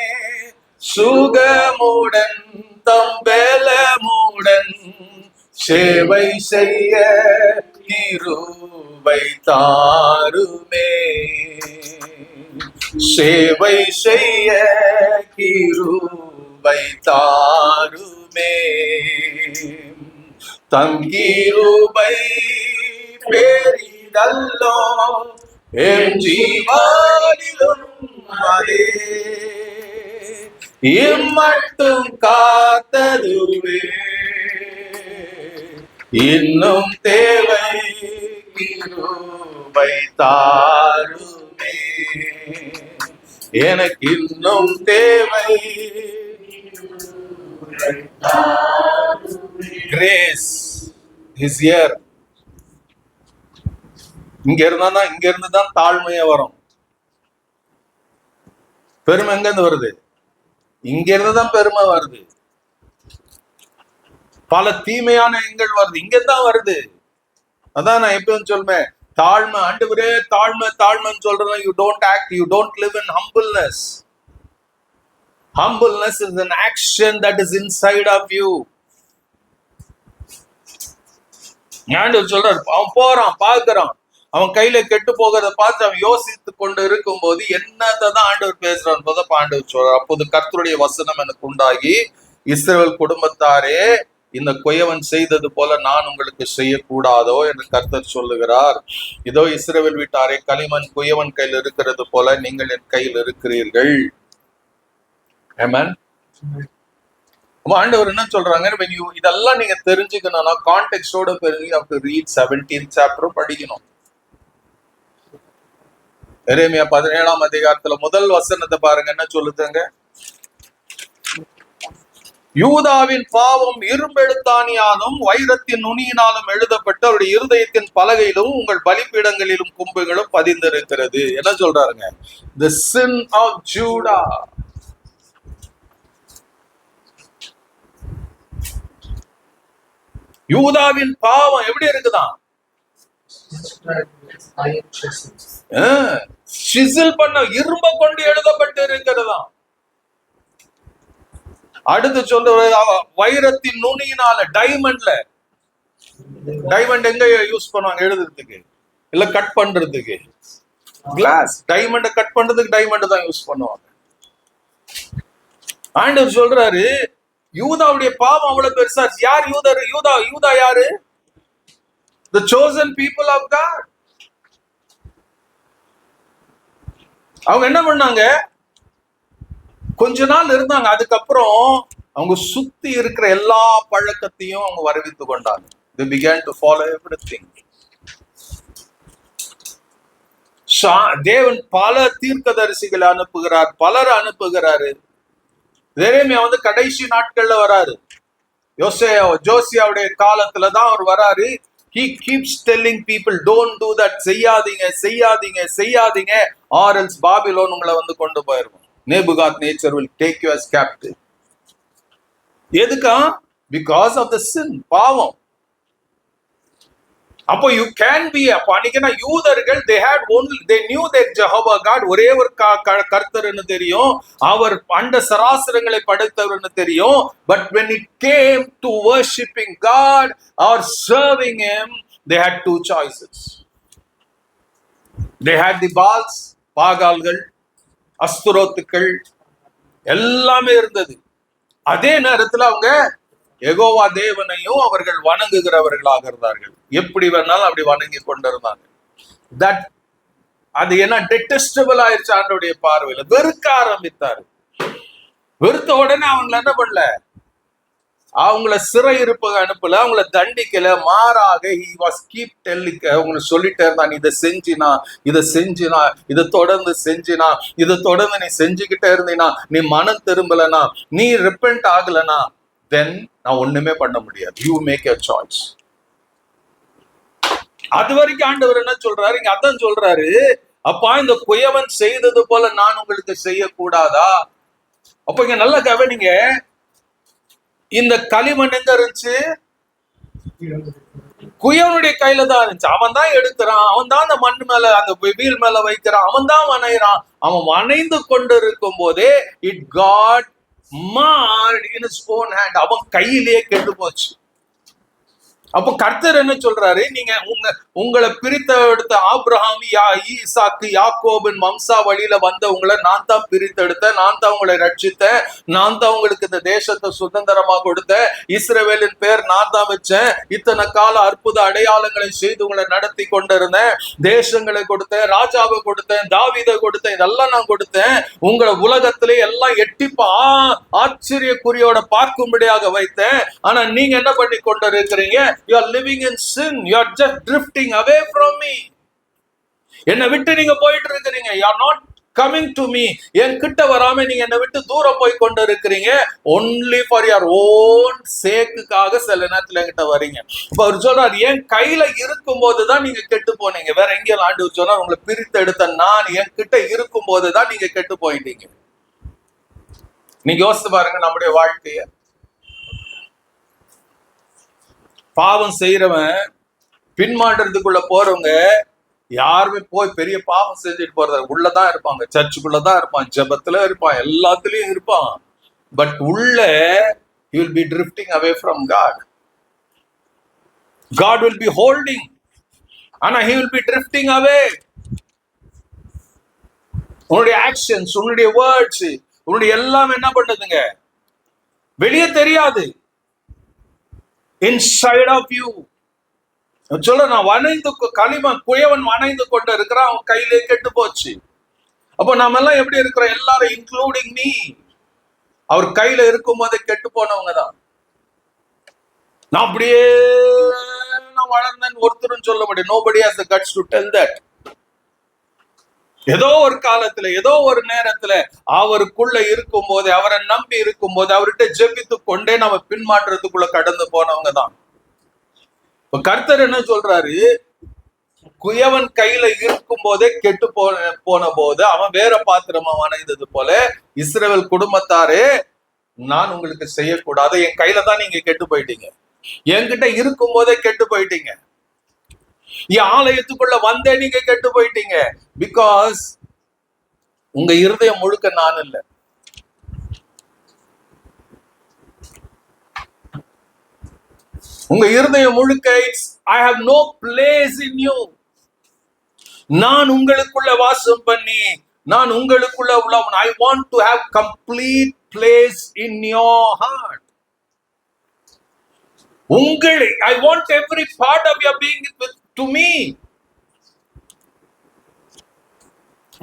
சுகமுடன் தம்பலமுடன், சேவை செய்ய கிருபை தாருமே, சேவை செய்ய கிருபை தாருமே, தம் கிருபை பெரிதல்லோ என் ஜீவனிலும் அதே, இம்மட்டும் காத்ததுவே இன்னும் தேவை கிருபை தாருமே, எனக்கு இன்னும் தேவை கிரேஸ் இஸ் ஹியர். இங்க இருந்துதான் தாழ்மையா வரும். பெருமை எங்க இருந்து வருது? இங்க இருந்துதான் பெருமை வருது. பல தீமையான எங்கள் வருது, இங்கதான் வருது. அதான் நான் எப்பவும் சொல்வேன், தாழ்மை, ஆண்டவரே தாழ்மை தாழ்மைன்னு சொல்றேன். You don't act, you don't live in humbleness. Humbleness is an action that is inside of you. ஆண்டவர் சொல்றாரு, அவன் போறான், பார்க்கிறான், அவன் கையில கெட்டு போகிறத பார்த்து அவன் யோசித்து கொண்டு இருக்கும் போது என்னதான் ஆண்டவர் பேசுறான் போது ஆண்டவர் சொல்றார், அப்போது கர்த்தருடைய வசனம் எனக்கு உண்டாகி, இஸ்ரவேல் குடும்பத்தாரே, இந்த குயவன் செய்தது போல நான் உங்களுக்கு செய்யக்கூடாதோ என்று கர்த்தர் சொல்லுகிறார். இதோ இஸ்ரவேல் வீட்டாரே, களிமண் குயவன் கையில் இருக்கிறது போல நீங்கள் என் கையில் இருக்கிறீர்கள். ஆமென். ஆண்டவர் என்ன சொல்றாங்க, இதெல்லாம் நீங்க தெரிஞ்சுக்கணும்னா கான்டெக்ஸ்டோட தெரிஞ்சு have to read 17th chapter படிக்கணும். எரேமியா 17ஆம் அதிகாரத்துல முதல் வசனத்தை பாருங்க, என்ன சொல்லுதுங்க? யூதாவின் பாவம் இரும்பெழுத்தாணியாலும் வைரத்தின் நுனியினாலும் எழுதப்பட்டு அவருடைய இருதயத்தின் பலகையிலும் உங்கள் பலிபீடங்களிலும் கும்புகளும் பதிந்திருக்கிறது. என்ன சொல்றாருங்க? The sin of Judah. யூதாவின் பாவம் எப்படி இருக்குதான்? சிசில் பண்ண இரும்ப கொண்டு எழுதப்பட்டு இருக்கிறதா. அடுத்து சொல்ற வைரத்தின் நுனியினால, டைமண்ட்ல, டைமண்ட் எங்க யூஸ் பண்ணுவாங்க எழுதுறதுக்கு, இல்ல கட் பண்றதுக்கு? கிளாஸ். டைமண்ட கட் பண்றதுக்கு டைமண்ட் தான் யூஸ் பண்ணுவாங்க. ஆண்டவர் சொல்றாரு, யூதாவுடைய பாவம் அவ்வளவு பெருசா. யார் யூதர்? யூதா யாரு? The chosen people of God. அவங்க என்ன பண்ணாங்க? கொஞ்ச நாள் இருந்தாங்க, அதுக்கப்புறம் அவங்க சுத்தி இருக்கிற எல்லா பழக்கத்தையும் அவங்க வரவித்து கொண்டாங்க. They began to follow everything. தேவன் பல தீர்க்கதரிசிகளை அனுப்புகிறார், பலரை அனுப்புகிறாரு. எரேமியா கடைசி நாட்கள்ல வராரு. ஜோசியாவுடைய காலத்துலதான் அவர் வராரு. He keeps telling people, don't do that. செய்யாதீங்க, செய்யாதீங்க, செய்யாதீங்க, or else பாபிலோன் உங்களை கொண்டு போயிருக்கும். Nebuchadnezzar will take you as captive. எதுக்கா? Because of the sin, பாவம். அப்போ you can be, அப்போ அன்னைக்கு யூதர்கள் they knew that Jehovah God ஒரே ஒரு கர்த்தர்னு தெரியும், அவர் அண்ட சராசரங்களை படைத்தவர்னு தெரியும். But when it came to worshiping God or serving him, they had two choices. They had the Baals, பாகால்கள், அஸ்தரோத்துக்கள் எல்லாமே இருந்தது. அதே நேரத்துல அவங்க யெகோவா தேவனையும் அவர்கள் வணங்குகிறவர்களாக இருந்தார்கள். எப்படி வேணாலும் அப்படி வணங்கி கொண்டிருந்தாங்க. அது என்ன டெட்டஸ்டபிள் ஆயிடுச்சு ஆண்டவருடைய பார்வையில. வெறுக்க ஆரம்பித்தாரு. வெறுத்த உடனே அவங்களை என்ன பண்ணல? அவங்கள சிறை இருப்பு அனுப்பல, அவங்கள தண்டிக்கல. மாறாக he was keep telling, அவங்களை சொல்லிட்டே இருந்தான், இதை செஞ்சினா, இதை செஞ்சினா, இதை தொடர்ந்து செஞ்சினா, இதை தொடர்ந்து நீ செஞ்சுக்கிட்டே இருந்தீனா, நீ மனம் திரும்பலனா, நீ ரிப்பெண்ட் ஆகலனா, then நான் ஒண்ணுமே பண்ண முடியாது. You make your choice. அது வரைக்கும் ஆண்டவர் என்ன சொல்றாரு? இங்க அதான் சொல்றாரு, அப்பா இந்த குயவன் செய்தது போல நான் உங்களுக்கு செய்யக்கூடாதா? அப்ப இங்க நல்ல கவனிங்க, இந்த களிமண் எங்க இருந்துச்சு? குயவனுடைய கையில தான் இருந்துச்சு. அவன் தான் எடுக்கிறான், அவன் தான் அந்த மண் மேல, அந்த வீல் மேல வைக்கிறான், அவன் தான் வணைகிறான். அவன் வணைந்து கொண்டு இருக்கும் போதே it got marred in his own hand. அவன் கையிலேயே கெட்டு போச்சு. அப்போ கர்த்தர் என்ன சொல்றாரு? நீங்க உங்களை பிரித்த எடுத்த ஆபிரகாம், ஈசாக்கு, யாக்கோபின் வம்சா வழியில வந்தவங்களை நான் தான் பிரித்தெடுத்தேன், நான் தான் உங்களை ரட்சித்தேன், நான் தான் உங்களுக்கு இந்த தேசத்தை சுதந்திரமா கொடுத்தேன், இஸ்ரவேலின் பேர் நான் தான் வச்சேன், இத்தனை கால அற்புத அடையாளங்களை செய்து உங்களை நடத்தி கொண்டிருந்தேன், தேசங்களை கொடுத்தேன், ராஜாவை கொடுத்தேன், தாவீதை கொடுத்தேன், இதெல்லாம் நான் கொடுத்தேன், உங்களை உலகத்திலே எல்லாம் எட்டிப்பா ஆச்சரியக்குறியோட பார்க்கும்படியாக வைத்தேன். ஆனா நீங்க என்ன பண்ணி கொண்டு இருக்கிறீங்க? You are living in sin. You are just drifting away from me. என்னை விட்டு நீங்க போயிட்டு இருக்கிறீங்க. You are not coming to me. என் கிட்ட வராம நீங்க என்னை விட்டு தூரம் போய் கொண்டு இருக்கிறீங்க. Only for your own sakeக்காக சில நேரத்துல என்கிட்ட வரீங்க. இப்ப அவர் சொல்றாரு, என் கையில இருக்கும் போதுதான் நீங்க கெட்டு போனீங்க. வேற எங்கேயும் ஆண்டவர் சொன்னார், உங்களை பிரித்து எடுத்த நான் என் கிட்ட இருக்கும் போதுதான் நீங்க கெட்டு போயிட்டீங்க. நீங்க யோசித்து பாருங்க நம்முடைய வாழ்க்கைய. பாவம் செய்யறவன் பின்மாற்றத்துக்குள்ள போறவங்க யாருமே போய் பெரிய பாவம் செஞ்சுட்டு போறது உள்ளதான் இருப்பாங்க, சர்ச்சுக்குள்ளதான் இருப்பான், ஜெபத்துல இருப்பான், எல்லாத்துலயும் இருப்பான். பட் உள்ள he will be drifting away from God. God will be holding, ஆனா he will be drifting away. உன்னுடைய ஆக்ஷன்ஸ், உன்னுடைய வேர்ட்ஸ், உன்னுடைய எல்லாம் என்ன பண்ணுதுங்க, வெளியே தெரியாது. இன்சைட் ஆஃப் யூ சொல்ல, நான் வணைந்து களிமண் குயவன் வணைந்து கொண்டு இருக்கிறான், அவன் கையிலே கெட்டு போச்சு. அப்போ நாம எல்லாம் எப்படி இருக்கிறோம், எல்லாரும் இன்க்ளூடிங் மீ, அவர் கையில இருக்கும் போதே கெட்டு போனவங்க தான். நான் அப்படியே நான் வளர்ந்தேன்னு ஒருத்தரும் சொல்ல முடியும். nobody has the guts to tell that. ஏதோ ஒரு காலத்துல, ஏதோ ஒரு நேரத்துல அவருக்குள்ள இருக்கும் போது, அவரை நம்பி இருக்கும் போது, அவர்கிட்ட ஜெபித்து கொண்டே நம்ம பின்மாற்றத்துக்குள்ள கடந்து போனவங்க தான். இப்ப கர்த்தர் என்ன சொல்றாரு, குயவன் கையில இருக்கும் போதே கெட்டு போன போது அவன் வேற பாத்திரமா வணைந்தது போல இஸ்ரவேல் குடும்பத்தாரே, நான் உங்களுக்கு செய்யக்கூடாது, என் கையில தான் நீங்க கெட்டு போயிட்டீங்க, என்கிட்ட இருக்கும் போதே கெட்டு போயிட்டீங்க, என் ஆலயத்துக்குள்ள வந்தே நீங்க கெட்டு போயிட்டீங்க. பிகாஸ் உங்க இருதயம் முழுக்க நான் இல்ல. உங்க இருதயம் முழுக்க I have no place in you. நான் உங்களுக்குள்ள வாசம் பண்ணி, நான் உங்களுக்குள்ள உள்ளவன். I want to have complete place in your heart. உங்களை I want every part of your being to me.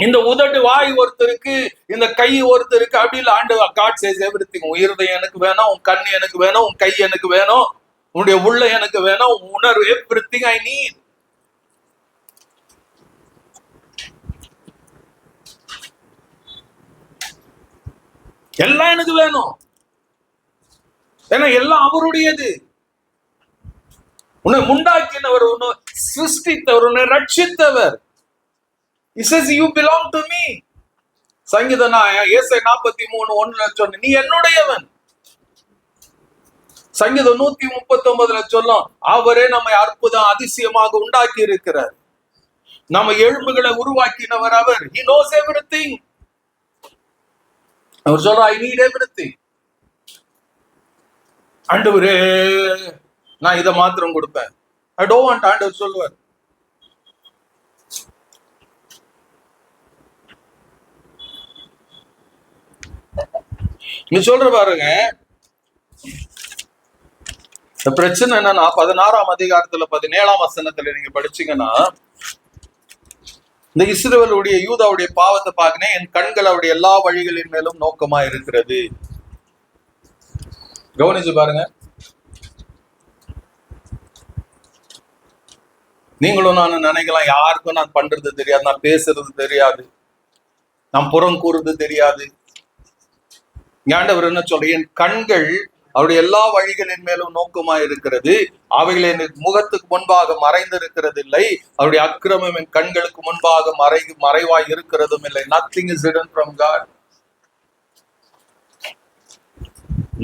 இந்த உதடு வாய் ஒருத்தருக்கு, இந்த கை ஒருத்தருக்கு அப்படி இல்லை. ஆண்டவர் காட் சேஸ் எவ்ரிதிங். உன் இருதயம் எனக்கு வேணும், உன் கண் எனக்கு வேணும், உன் கை எனக்கு வேணும், உன்னுடைய உள்ள எனக்கு வேணும், உணர்வு, எவ்ரிதிங் ஐ நீட். எல்லாம் எனக்கு வேணும், ஏன்னா எல்லாம் அவருடையது. உன்னை உண்டாக்கினவர், உன்னை சிருஷ்டித்தவர், உன்னை ரட்சித்தவர். He says you belong to me. சங்கீதம் ஏசாயா 43:1 சொன்ன, நீ என்னுடையவன். சங்கீதம் 139 சொல்லும், அவரே நம்மை அற்புதம் அதிசயமாக உண்டாக்கி இருக்கிறார். நம்ம எலும்புகளை உருவாக்கினவர் அவர். He knows everything. அவர் சொல்ற, I need everything. ஆண்டவரே நான் இதை மாத்திரம் கொடுப்பேன், I don't want. ஆண்டவர் சொல்லுவார், நீ சொல்ற பாருங்க. இந்த பிரச்சனை என்னன்னா 16ஆம் அதிகாரத்துல 17ஆம் வசனத்துல நீங்க படிச்சீங்கன்னா, இந்த இஸ்ரவேலுடைய யூதாவுடைய பாவத்தை பார்க்கனே, என் கண்கள் அவருடைய எல்லா வழிகளின் மேலும் நோக்கமா இருக்கிறது. கவனிச்சு பாருங்க. நீங்களும் நான் நினைக்கலாம், யாருக்கும் நான் பண்றது தெரியாது, நான் பேசுறது தெரியாது, நான் புறம் கூறுறது தெரியாது. ஆண்டவர் என்ன சொல்ற, என் கண்கள் அவருடைய எல்லா வழிகளின் மேலும் நோக்கமா இருக்கிறது, அவைகள் என் முகத்துக்கு முன்பாக மறைந்திருக்கிறது இல்லை, அவருடைய அக்கிரமம் என் கண்களுக்கு முன்பாக மறைவாய் இருக்கிறதும் இல்லை. Nothing is hidden from God.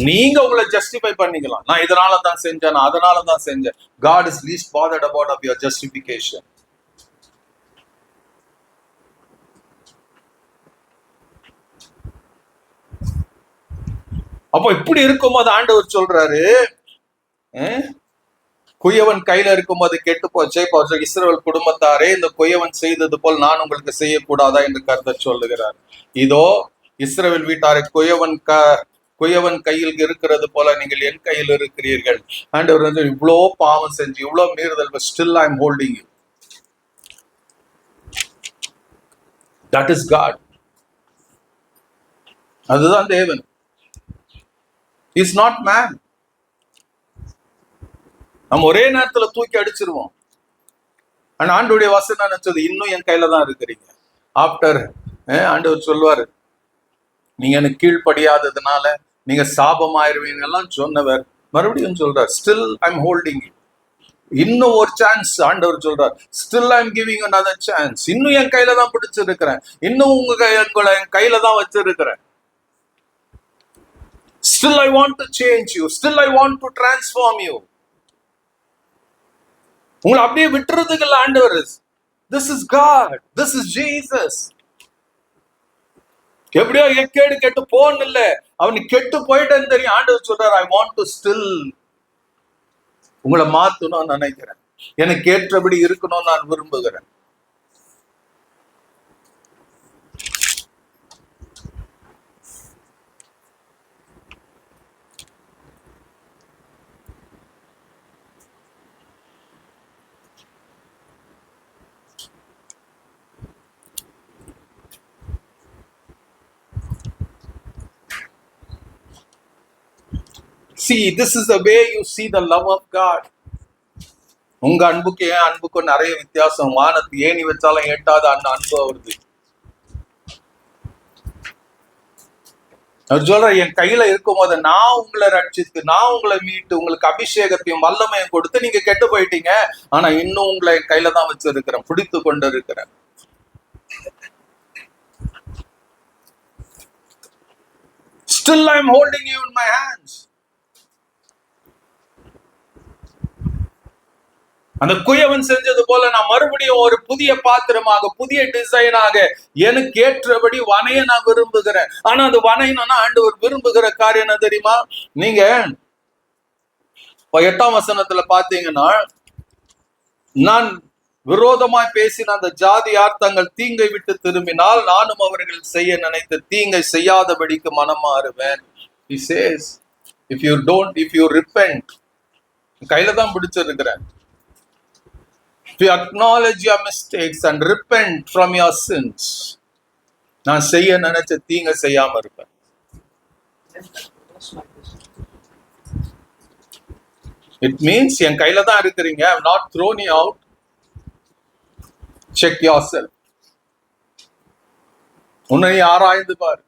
நீங்க உங்களை ஜஸ்டிஃபை பண்ணிக்கலாம், நான் இதனால தான் செஞ்சேன், நான் அதனால தான் செஞ்சேன். God is least bothered about of your justification. அப்போ இப்படி இருக்கும்போது ஆண்டவர் சொல்றாரு, குயவன் கையில இருக்கும்போது கெட்டு போச்சே, இஸ்ரவேல் குடும்பத்தாரே, இந்த குயவன் செய்தது போல் நான் உங்களுக்கு செய்யக்கூடாதா என்று கர்த்தர் சொல்லுகிறார். இதோ இஸ்ரவேல் வீட்டாரை குயவன் கையில் இருக்கிறது போல நீங்கள் என் கையில் இருக்கிறீர்கள். ஆண்டவர் வந்து இவ்வளோ பாவம் செஞ்சு, இவ்வளோ மீறுதல், still I am holding you. That is God. அதுதான் தேவன். Is not man. நம்ம ஒரே நேரத்துல தூக்கி அடிச்சிருவோம். ஆனா ஆண்டவருடைய வசனம் நினைச்சது, இன்னும் என் கையில தான் இருக்கிறீங்க. ஆப்டர் ஆண்டவர் சொல்லுவாரு, நீங்க எனக்கு கீழ்ப்படியாததுனால நீங்க சாபமாயிருவீங்க எல்லாம் சொன்னவர் மறுபடியும் சொல்றார், still I am holding you. இன்னும் ஒரு சான்ஸ் ஆண்டவர் சொல்றார், still I am giving another chance. இன்னும் என் கையில தான் பிடிச்சிருக்கிறேன், இன்னும் உங்களை என் கையில தான் வச்சிருக்கிறேன். Still I want to change you. Still I want to transform you. உங்களை அப்படியே விட்டுறதுக்கு இல்ல ஆண்டவர். This is God. This is Jesus. எப்படியோ எக்கேடு கெட்டு போன்னு இல்ல, அவனுக்கு கெட்டு போயிட்டேன்னு தெரியும். ஆண்டவர் சொல்றாரு, I want to still உங்களை மாத்தணும்னு நினைக்கிறேன், எனக்கு ஏற்றபடி இருக்கணும்னு நான் விரும்புகிறேன். See, this is the way you see the love of God. உங்க அன்புக்கு ஏன் அன்புக்கும் நிறைய வித்தியாசம். வானத்து ஏணி வச்சாலும் எட்டாத அன்பு வருது. அவர் சொல்ற, என் கையில இருக்கும் போது நான் உங்களை ரட்சித்து, நான் உங்களை மீட்டு, உங்களுக்கு அபிஷேகத்தையும் வல்லமையும் கொடுத்து நீங்க கெட்டு போயிட்டீங்க. ஆனா இன்னும் உங்களை கையில தான் வச்சிருக்கிறேன், பிடித்து கொண்டு இருக்கிறேன். Still I am holding you in my hands. அந்த குயவன் செஞ்சது போல நான் மறுபடியும் ஒரு புதிய பாத்திரமாக, புதிய டிசைனாக, எனக்கு ஏற்றபடி வனைய நான் விரும்புகிறேன். ஆனா அது வனையணும்னா ஆண்டவர் விரும்புகிற காரியம் என்ன தெரியுமா? நீங்க 8ஆம் வசனத்துல பாத்தீங்கன்னா, நான் விரோதமாய் பேசின அந்த ஜாதியார் தங்கள் தீங்கை விட்டு திரும்பினால் நானும் அவர்கள் செய்ய நினைத்த தீங்கை செய்யாதபடிக்கு மனம் மாறுவேன். He says, if you repent, கையில தான் பிடிச்சிருக்கிறேன். If you acknowledge your mistakes and repent from your sins, நான் செய்ய நினைச்ச தீங்க செய்யாம இருப்பேன். It means என் கையில தான் இருக்கிறீங்க. I have not thrown you out. Check yourself. உன்னை ஆராய்ந்து பாரு.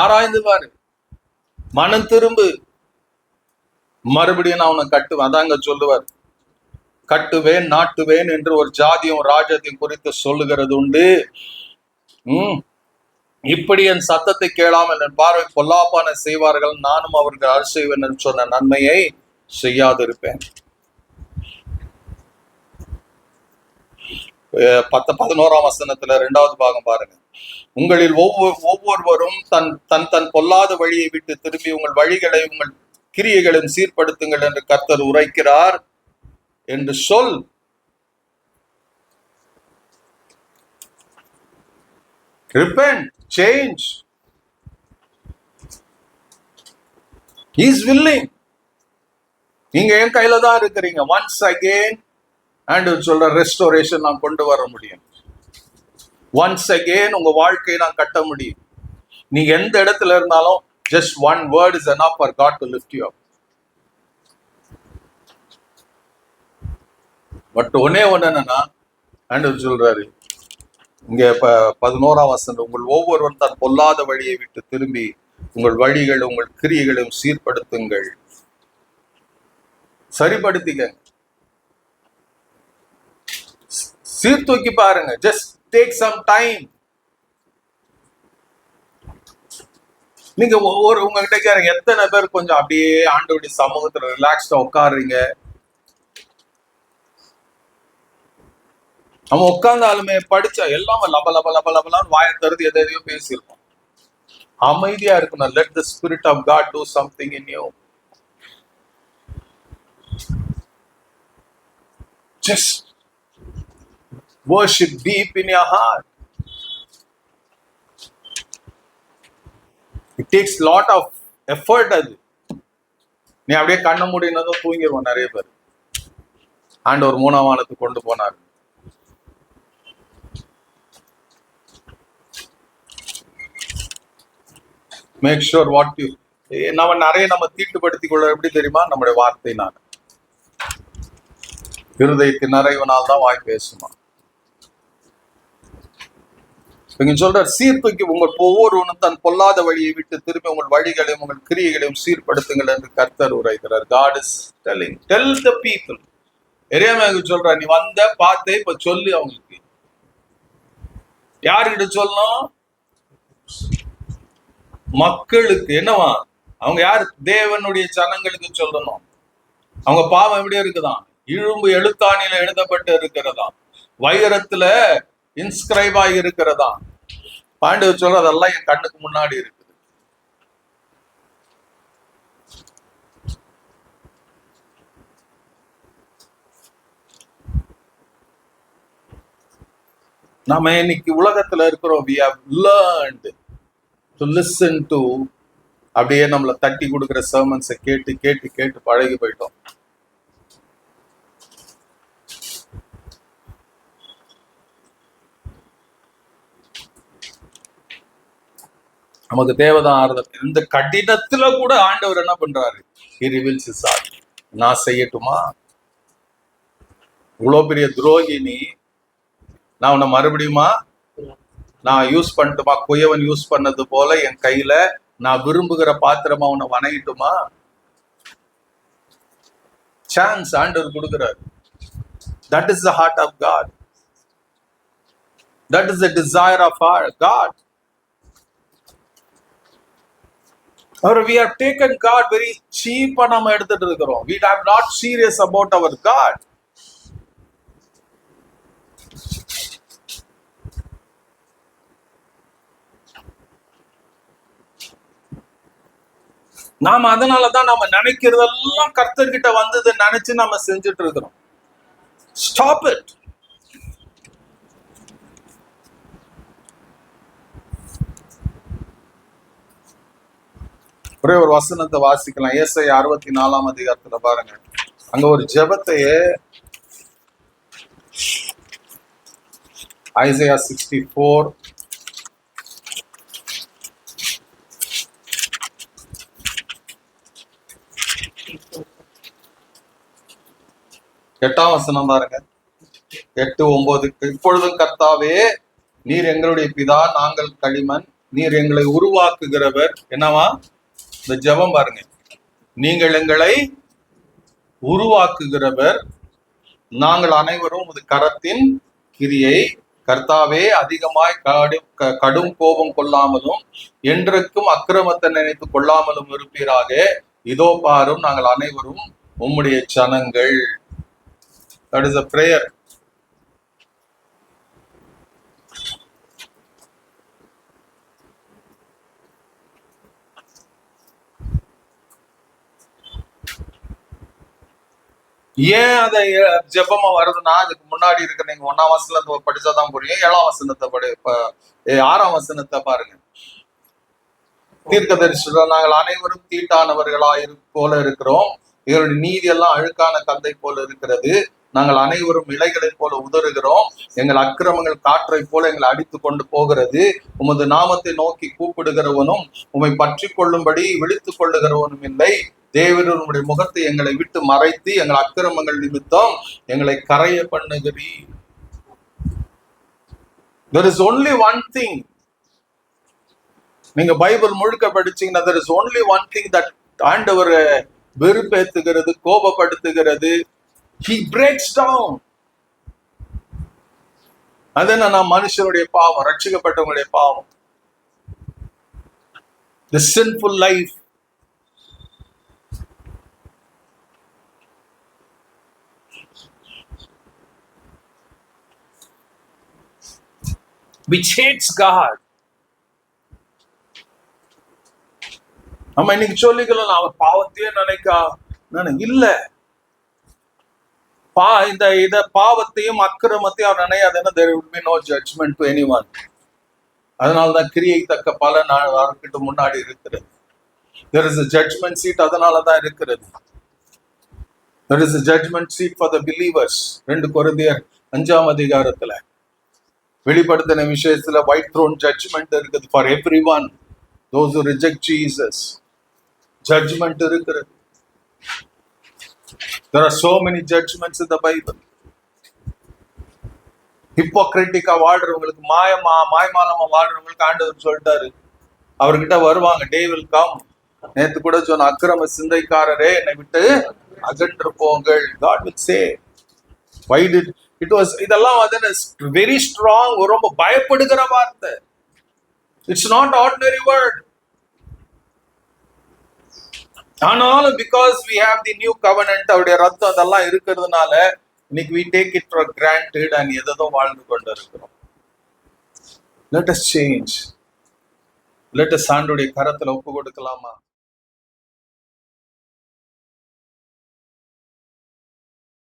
ஆராய்ந்து பாரு, மனம் திரும்பு, மறுபடியும் நான் உன்னை கட்டுவேன். அதாங்க சொல்லுவார், கட்டுவேன் நாட்டுவேன் என்று ஒரு ஜாதியும் ராஜ்யத்தையும் குறித்து சொல்லுகிறது உண்டு. இப்படி என் சத்தத்தை கேளாமல் என் பார்வை பொல்லாப்பான செய்வார்கள், நானும் அவர்கள் அருள்செய்வேன் என்று சொன்ன நன்மையை செய்யாதிருப்பேன். 11ஆம் வசனத்துல 2வது பாகம் பாருங்க. உங்களில் ஒவ்வொருவரும் தன் பொல்லாத வழியை விட்டு திரும்பி உங்கள் வழிகளை உங்கள் கிரியைகளும் சீர்படுத்துங்கள் என்று கர்த்தர் உரைக்கிறார் என்று சொல். Repent, change. He is willing. நீங்க என் கையில தான் இருக்கிறீங்க. Once again, and சொல்ற ரெஸ்டோரேஷன் நான் கொண்டு வர முடியும். Once again உங்க வாழ்க்கையை நான் கட்ட முடியும். நீங்க எந்த இடத்துல இருந்தாலும் just one word is enough for God to lift you up. But ஒன்னே என்னன்னா, ஆண்டவர் சொல்றாரு இங்க 11ஆம் வசனம், உங்கள் ஒவ்வொருவரும் தன் பொல்லாத வழியை விட்டு திரும்பி உங்கள் வழிகள் உங்கள் கிரியைகளையும் சீர்படுத்துங்கள். சரிப்படுத்திக்க, சீர்தூக்கி பாருங்க. just take some time. நீங்க உங்ககிட்ட கேட்குறீங்க, எத்தனை பேர் கொஞ்சம் அப்படியே ஆண்டவருடைய சமூகத்துல ரிலாக்ஸ்டா உட்காருறீங்க? நம்ம உட்கார்ந்தாலுமே படிச்சா எல்லாம் லப லப லப லபலான்னு வாயை தருது எதையோ பேசியிருக்கோம். அமைதியா இருக்கணும். let the spirit of God do something in you. just worship deep in your heart. It takes lot of effort. அது நீ அப்படியே கண்ண மூடினதும் தூங்கிடுவோம் நிறைய பேர். ஆண்டவர் 3ஆம் வானத்துக்கு கொண்டு போனார். மேக் ஷூர் வாட் யூ நம்ம தீட்டுப்படுத்திக் கொள்ள எப்படி தெரியுமா? நம்முடைய வார்த்தை. நான் இருதயத்தின் நிறைவனால் தான் வாய் பேசுமா. இங்க சொல்ற, சீர்தூக்கி உங்கள் ஒவ்வொருவனும் தன் பொல்லாத வழியை விட்டு திரும்பி உங்கள் வழிகளையும் உங்கள் கிரியைகளையும் சீர்படுத்துங்கள் என்று கர்த்தர் உரைக்கிறார். God is telling, tell the people. எரேமியாவுக்கு சொல்ற, நீ வந்த பார்த்தே இப்ப சொல்லு அவங்களுக்கு. யாருக்கிட்ட சொல்லணும்? மக்களுக்கு என்னவா? அவங்க யார்? தேவனுடைய ஜனங்களுக்கு சொல்லணும். அவங்க பாவம் எப்படி இருக்குதான்? இரும்பு எழுத்தாணியில எழுதப்பட்டு இருக்கிறதா, வைரத்துல இன்ஸ்கிரைப் ஆகி இருக்கிறதா. பாண்டவர் சொல்ற அதெல்லாம் என் கண்ணுக்கு முன்னாடி இருக்குது. நாம இன்னைக்கு உலகத்துல இருக்கிறோம். we have learned to listen to, அப்படியே நம்மளை தட்டி கொடுக்கிற சர்மன்ஸை கேட்டு கேட்டு கேட்டு பழகி போயிட்டோம். நமக்கு தேவைதான் ஆறுதல். இந்த கடினத்துல கூட ஆண்டவர் என்ன பண்றாரு? He reveals his heart. நான் செய்யட்டுமா? இவ்வளவு பெரிய துரோகி நீ, நான் உன்னை மறுபடியுமா நான் யூஸ் பண்ணட்டுமா? குயவன் யூஸ் பண்ணது போல என் கையில நான் விரும்புகிற பாத்திரமா உன்னை வணங்கிட்டுமா? சான்ஸ் ஆண்டவர் கொடுக்கிறார். That is the heart of God. That is the desire of our God. Or we have taken God very cheap. நம்ம எடுத்துட்டு இருக்கிறோம். We are not serious about our God. நாம அதனாலதான் நம்ம நினைக்கிறதெல்லாம் கர்த்தர்கிட்ட வந்தது நினைச்சு நம்ம செஞ்சுட்டு இருக்கிறோம். Stop it. ஒரே ஒரு வசனத்தை வாசிக்கலாம். ஏசாயா 64 அதிகாரத்துல பாருங்க. அங்க ஒரு ஜெபத்தையே Isaiah 64 8ஆம் வசனம் பாருங்க. 8:9. இப்பொழுதும் கர்த்தாவே, நீர் எங்களுடைய பிதா, நாங்கள் களிமண், நீர் எங்களை உருவாக்குகிறவர். என்னவா இந்த ஜெபம் பாருங்க. நீங்கள் எங்களை உருவாக்குகிறவர், நாங்கள் அனைவரும் உமது கரத்தின் கிரியை. கர்த்தாவே, அதிகமாய் கடும் கோபம் கொள்ளாமலும் என்றைக்கும் அக்கிரமத்தை நினைத்து கொள்ளாமலும் இருப்பீராக. இதோ பாரும், நாங்கள் அனைவரும் உம்முடைய ஜனங்கள். That is a prayer. ஏன் அதை ஜெபமா வருதுன்னா, அதுக்கு முன்னாடி இருக்கிற நீங்க 1ஆம் வசனத்தை படிச்சாதான் புரியும். 7ஆம் வசனத்தை 6ஆம் வசனத்தை பாருங்க. தீர்க்கதரிசி, நாங்கள் அனைவரும் தீட்டானவர்களா போல இருக்கிறோம், எங்களுடைய நீதி எல்லாம் அழுக்கான கந்தை போல இருக்கிறது, நாங்கள் அனைவரும் இலைகளை போல உதறுகிறோம், எங்கள் அக்கிரமங்கள் காற்றை போல எங்களை அடித்து கொண்டு போகிறது. உமது நாமத்தை நோக்கி கூப்பிடுகிறவனும் உம்மை பற்றி கொள்ளும்படி விழித்துக் கொள்ளுகிறவனும் இல்லை. தேவரீர் உம்முடைய முகத்தை எங்களை விட்டு மறைத்து எங்கள் அக்கிரமங்கள் நிமித்தம் எங்களை கரைய பண்ணுகிறீர். There is only one thing. நீங்க பைபிள் முழுக்க படிச்சீங்கன்னா there is only one thing that ஆண்டவர் வெறுப்பேத்துகிறது, கோபப்படுத்துகிறது. He breaks down. அது என்ன? மனுஷனுடைய பாவம், ரட்சிக்கப்பட்டவங்களுடைய பாவம். The sinful life. Which hates God. நம்ம இன்னைக்கு சொல்லிக்கலாம், அவர் பாவத்தையே நினைக்கா இல்ல. இந்த பாவத்தையும் அக்கிரமத்தையும் அவர் நினையாதுன்னா there will be no judgment to anyone. அதனாலதான் கிரியை தக்க பலன் அவர்கிட்ட முன்னாடி இருக்கிறது. There is a judgment seat. அதனாலதான் இருக்கிறது. There is a judgment seat for the believers. 2 கொரிந்தியர் 5ஆம் அதிகாரத்துல வெளிப்படுத்தின விஷயத்துல white throne judgment இருக்குது for everyone. Those who reject Jesus, judgment இருக்கிறது. There are so many judgments in the Bible. ஹிப்போக்ரிட்டிக்கா வாழ்றவங்களுக்கு, மாய்மாலமா வாழ்றவங்களுக்கு ஆண்டவர் சொல்லிட்டாரு, அவர்கிட்ட வருவாங்க. Day will come. நேத்து கூட சொன்ன, அக்கிரம சிந்தைக்காரரே என்னை விட்டு அகன்று போங்கள். God will say. Why did it was இதெல்லாம் வந்து very strong, ரொம்ப பயப்படுகிற வார்த்தை. It's not ordinary word. ஆனாலும் because we have the new covenant, அவருடைய ரத்தம் அதெல்லாம் இருக்கிறதுனால இன்னைக்கு we take it for granted and எதோ வாழ்ந்து கொண்டு இருக்கிறோம். Let us change. Let us ஆண்டவருடைய கரத்துல ஒப்பு கொடுக்கலாமா?